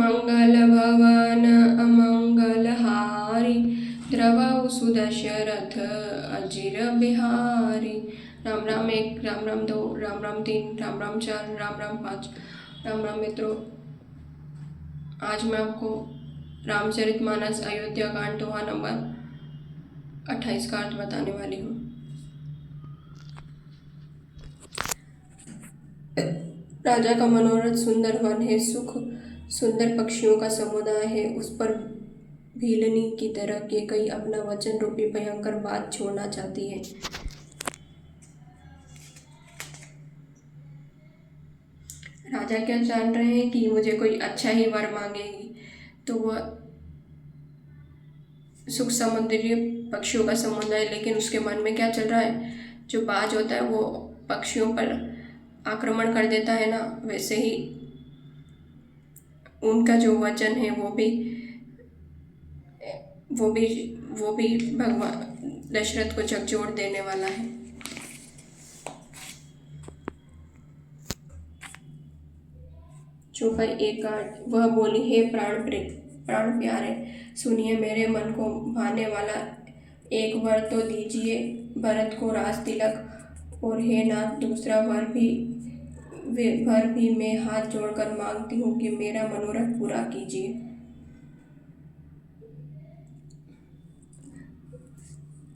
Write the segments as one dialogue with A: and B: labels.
A: मंगल भवन अमंगलहारी, द्रवहु सुदशरथ अजिर बिहारी। राम राम 1, राम राम 2, राम राम 3, राम राम 4, राम राम 5। राम राम मित्रों, आज मैं आपको रामचरितमानस अयोध्या कांड दोहा नंबर 28 का अर्थ बताने वाली हूँ। राजा का मनोरथ सुंदर वन है, सुख सुंदर पक्षियों का समुदाय है। उस पर भीलनी की तरह कैकई अपना वचन रूपी भयंकर बात छोड़ना चाहती है। राजा क्या जान रहे हैं कि मुझे कोई अच्छा ही वर मांगेगी, तो वह सुख समुद्री पक्षियों का समुदाय। लेकिन उसके मन में क्या चल रहा है? जो बाज होता है वो पक्षियों पर आक्रमण कर देता है ना, वैसे ही उनका जो वचन है वो भी भगवान दशरथ को झकझोर देने वाला है। चौपाई 1 का वह बोली, हे प्राण प्यारे, सुनिए मेरे मन को भाने वाला एक वर तो दीजिए भरत को राज तिलक, और हे नाथ दूसरा वर भी मैं हाथ जोड़कर मांगती हूँ कि मेरा मनोरथ पूरा कीजिए।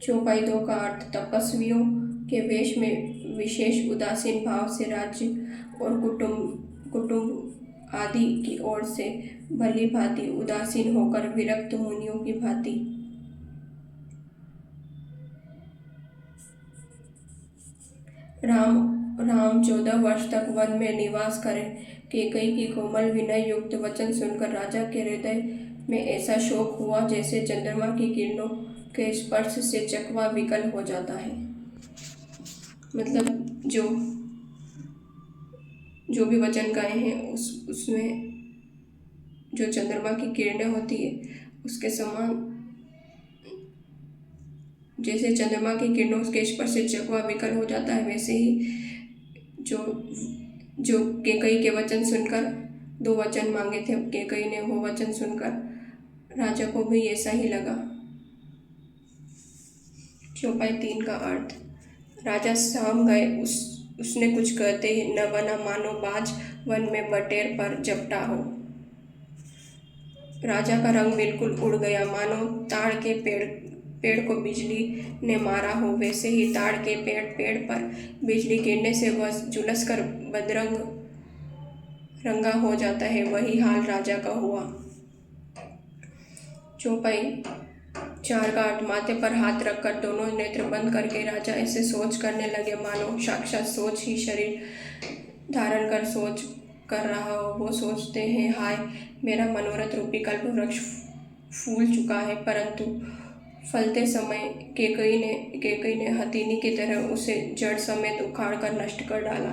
A: चौपाई 2 का अर्थ तपस्वियों के वेश में विशेष उदासीन भाव से राज्य और कुटुंब आदि की ओर से भली भांति उदासीन होकर विरक्त मुनियों की भांति। राम 14 वर्ष तक वन में निवास करें। कैकई की कोमल विनय युक्त वचन सुनकर राजा के हृदय में ऐसा शोक हुआ जैसे चंद्रमा की किरणों के स्पर्श से चकवा विकल हो जाता है। मतलब जो भी वचन गाए हैं उसमें जो चंद्रमा की किरणें होती है उसके समान, जैसे चंद्रमा की किरणों के स्पर्श से चकवा विकल हो जाता है, वैसे ही जो कैकई के वचन सुनकर 2 वचन मांगे थे, कैकई ने वो वचन सुनकर राजा को भी ऐसा ही लगा। चौपाई 3 का अर्थ राजा साम गए, उसने कुछ कहते ही न बना मानो बाज वन में बटेर पर झपटा हो। राजा का रंग बिल्कुल उड़ गया, मानो ताड़ के पेड़ को बिजली ने मारा हो। वैसे ही ताड़ के पेड़ पर बिजली गिरने से वह झुलस कर बदरंग रंगा हो जाता है, वही हाल राजा का हुआ। चौपाई 4 का अर्थ माथे पर हाथ रखकर दोनों नेत्र बंद करके राजा ऐसे सोच करने लगे मानो साक्षात सोच ही शरीर धारण कर सोच कर रहा हो। वो सोचते हैं, हाय मेरा मनोरथ रूपी कल्प वृक्ष फूल चुका है, परंतु फलते समय कैकई ने हथिनी की तरह उसे जड़ समेत उखाड़ कर नष्ट कर डाला।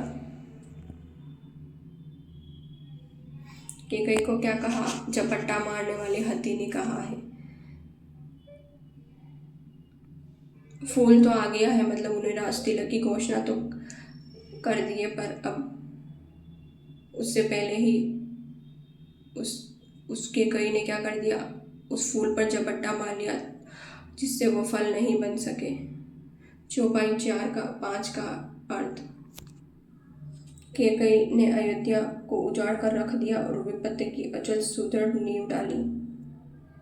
A: कैकई को क्या कहा? झपट्टा मारने वाली हथिनी कहा है। फूल तो आ गया है, मतलब उन्हें राज तिलक की घोषणा तो कर दी है, पर अब उससे पहले ही उस कैकई ने क्या कर दिया? उस फूल पर झपट्टा मार लिया जिससे वो फल नहीं बन सके। चौपाई 5 का अर्थ कैकई ने अयोध्या को उजाड़ कर रख दिया और विपत्ति की अचल सुदृढ़ नींव डाली।